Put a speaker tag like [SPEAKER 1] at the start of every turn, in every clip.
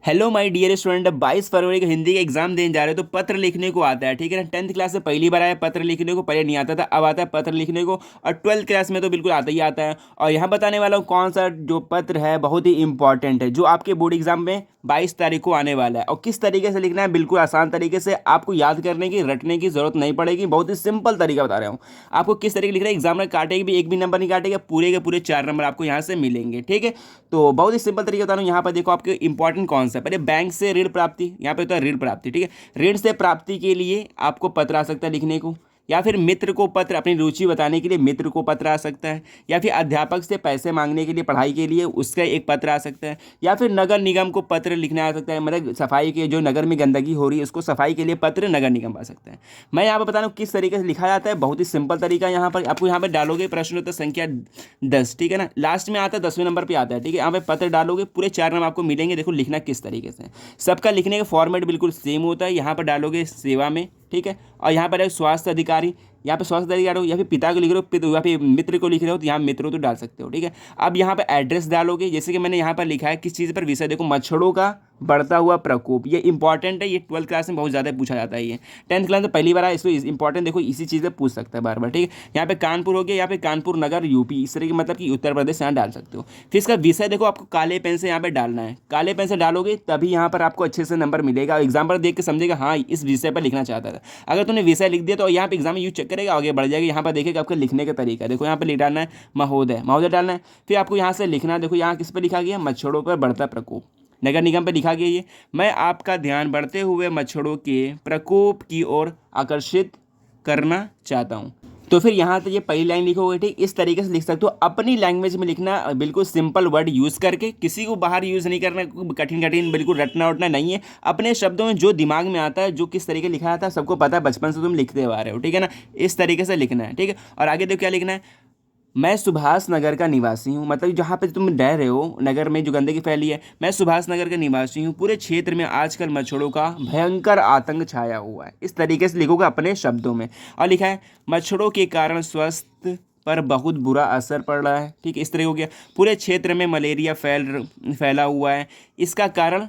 [SPEAKER 1] Hello my dear student, 22 फरवरी को हिंदी का exam देने जा रहे हो तो पत्र लिखने को आता है। ठीक है ना। 10th क्लास से पहली बार आया पत्र लिखने को, पहले नहीं आता था, अब आता है पत्र लिखने को। और 12th क्लास में तो बिल्कुल आता ही आता है। और यहाँ बताने वाला हूँ कौन सा जो पत्र है बहुत ही इंपॉर्टेंट है, जो आपके बोर्ड एग्जाम में 22 तारीख को आने वाला है। और किस तरीके से लिखना है, बिल्कुल आसान तरीके से, आपको याद करने की रटने की जरूरत नहीं पड़ेगी। बहुत ही सिंपल तरीका बता रहा हूँ आपको किस तरीके लिखना है। एग्जाम में काटेगी भी, एक भी नंबर नहीं काटेगा, पूरे के पूरे 4 नंबर आपको यहाँ से मिलेंगे। ठीक है, तो बहुत ही सिंपल तरीका बता रहा हूँ। यहाँ पर देखो आपके इंपॉर्टेंट कौन सा है। पहले बैंक से ऋण प्राप्ति, यहाँ पे होता है ऋण प्राप्ति। ठीक है, ऋण से प्राप्ति के लिए आपको पत्र आ सकता है लिखने को, या फिर मित्र को पत्र, अपनी रुचि बताने के लिए मित्र को पत्र आ सकता है, या फिर अध्यापक से पैसे मांगने के लिए पढ़ाई के लिए उसका एक पत्र आ सकता है, या फिर नगर निगम को पत्र लिखना आ सकता है। मतलब सफाई के, जो नगर में गंदगी हो रही है उसको सफाई के लिए पत्र नगर निगम आ सकता है। मैं यहाँ पर बता रहा हूँ किस तरीके से लिखा जाता है। बहुत ही सिंपल तरीका यहाँ पर आपको, यहाँ पर डालोगे प्रश्न उत्तर संख्या 10। ठीक है ना, लास्ट में आता है 10वें नंबर पर आता है। ठीक है, यहाँ पे पत्र डालोगे, पूरे 4 नंबर आपको मिलेंगे। देखो लिखना किस तरीके से, सबका लिखने का फॉर्मेट बिल्कुल सेम होता है। यहाँ पर डालोगे सेवा में, ठीक है, और यहाँ पर है स्वास्थ्य अधिकारी, यहाँ पे स्वास्थ्य अधिकारी हो, या फिर पिता को लिख रहे हो, या फिर मित्र को लिख रहे हो तो यहाँ मित्रों तो डाल सकते हो। ठीक है, अब यहाँ पे एड्रेस डालोगे, जैसे कि मैंने यहाँ पर लिखा है किस चीज़ पर विषय, देखो मच्छरों का बढ़ता हुआ प्रकोप। ये इंपॉर्टेंट है, ये 12th क्लास में बहुत ज़्यादा पूछा जाता है। ये 10th क्लास में पहली बार आया, इसको इंपॉर्टेंट देखो इसी चीज़ से पूछ सकता है बार बार। ठीक है, यहाँ पे कानपुर हो गया, यहाँ पे कानपुर नगर यूपी, इस तरीके मतलब कि उत्तर प्रदेश यहाँ डाल सकते हो। फिर इसका विषय देखो आपको काले पेन से यहाँ पे डालना है। काले पेन से डालोगे तभी यहाँ पर आपको अच्छे से नंबर मिलेगा। एग्जाम पर देख के समझेगा हाँ इस विषय पर लिखना चाहता था। अगर तुमने विषय लिख दिया तो यहाँ पे एग्जाम में यूज चेक करेगा, आगे बढ़ जाएगा। यहाँ पर देखेगा आपका लिखने का तरीका, देखो यहाँ पर लिख डालना है महोदय, महोदय डालना है। फिर आपको यहाँ से लिखना है, देखो यहाँ किस पर लिखा गया, मच्छरों पर बढ़ता प्रकोप, नगर निगम पे लिखा गया। ये मैं आपका ध्यान बढ़ते हुए मच्छरों के प्रकोप की ओर आकर्षित करना चाहता हूँ। तो फिर यहाँ तक ये पहली लाइन लिखोगे। ठीक, इस तरीके से लिख सकते हो। अपनी लैंग्वेज में लिखना, बिल्कुल सिंपल वर्ड यूज़ करके, किसी को बाहर यूज़ नहीं करना, कठिन कठिन बिल्कुल रटना उटना नहीं है। अपने शब्दों में जो दिमाग में आता है, जो किस तरीके लिखा जाता है सबको पता है, बचपन से तुम लिखते आ रहे हो। ठीक है ना, इस तरीके से लिखना है। ठीक है, और आगे देखो क्या लिखना है, मैं सुभाष नगर का निवासी हूँ। मतलब जहाँ पे तुम रह रहे हो, नगर में जो गंदगी फैली है, मैं सुभाष नगर का निवासी हूँ। पूरे क्षेत्र में आजकल मच्छरों का भयंकर आतंक छाया हुआ है। इस तरीके से लिखोगे अपने शब्दों में। और लिखा है मच्छरों के कारण स्वास्थ्य पर बहुत बुरा असर पड़ रहा है। ठीक है, इस तरह हो गया। पूरे क्षेत्र में मलेरिया फैला हुआ है। इसका कारण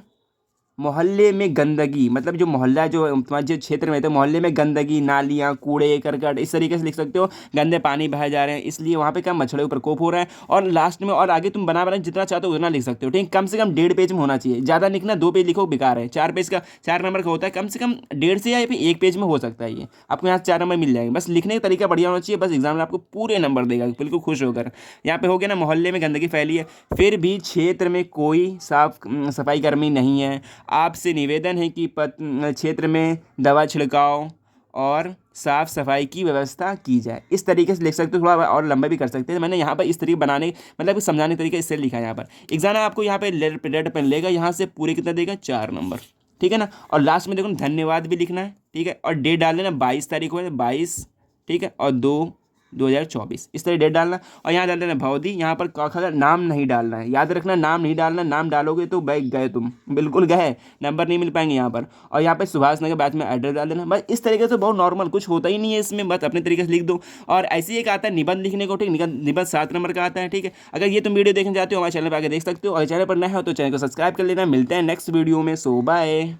[SPEAKER 1] मोहल्ले में गंदगी, मतलब जो मोहल्ला, जो तुम्हारे जो क्षेत्र में, तो मोहल्ले में गंदगी, नालियाँ, कूड़े करकट, इस तरीके से लिख सकते हो। गंदे पानी बह जा रहे हैं, इसलिए वहाँ पे क्या मच्छरों का प्रकोप हो रहा है। और लास्ट में और आगे तुम बना जितना चाहते हो उतना लिख सकते हो। ठीक, कम से कम 1.5 पेज में होना चाहिए। ज़्यादा लिखना, 2 पेज लिखो बेकार है। 4 पेज का 4 नंबर का होता है, कम से कम 1.5 से या फिर 1 पेज में हो सकता है। ये आपको यहाँ 4 नंबर मिल जाएंगे। बस लिखने का तरीका बढ़िया होना चाहिए, बस एग्जाम में आपको पूरे नंबर देगा बिल्कुल खुश होकर। यहाँ पे हो गया ना, मोहल्ले में गंदगी फैली है, फिर भी क्षेत्र में कोई सफाई कर्मी नहीं है। आपसे निवेदन है कि क्षेत्र में दवा छिड़काव और साफ सफाई की व्यवस्था की जाए। इस तरीके से लिख सकते हो, थोड़ा और लंबा भी कर सकते हैं। मैंने यहाँ पर इस तरीके बनाने, मतलब समझाने तरीके इससे लिखा है। यहाँ पर एग्जाम आपको यहाँ पे रेड पेन लेगा, यहाँ से पूरे कितना देगा, 4 नंबर। ठीक है ना, और लास्ट में देखो धन्यवाद भी लिखना है। ठीक है, और डेट डाल देना 22 तारीख को, 22। ठीक है, और 2/2024 इस तरह डेट डालना। और यहाँ डाल देना भवदी, यहाँ पर का नाम नहीं डालना है, याद रखना नाम नहीं डालना। नाम डालोगे तो बैग गए, तुम बिल्कुल गए, नंबर नहीं मिल पाएंगे यहाँ पर। और यहाँ पे सुभाष नगर बाद में एड्रेस डाल देना। बस इस तरीके से, बहुत नॉर्मल, कुछ होता ही नहीं है इसमें, बस अपने तरीके से लिख दो। और ऐसे ही एक आता है निबंध लिखने को। ठीक, निबंध 7 नंबर का आता है। ठीक है, अगर ये तुम वीडियो देखना चाहते हो हमारे चैनल पर आगे देख सकते हो। और चैनल पर नया हो तो चैनल को सब्सक्राइब कर लेना। मिलते हैं नेक्स्ट वीडियो में। सो बाय।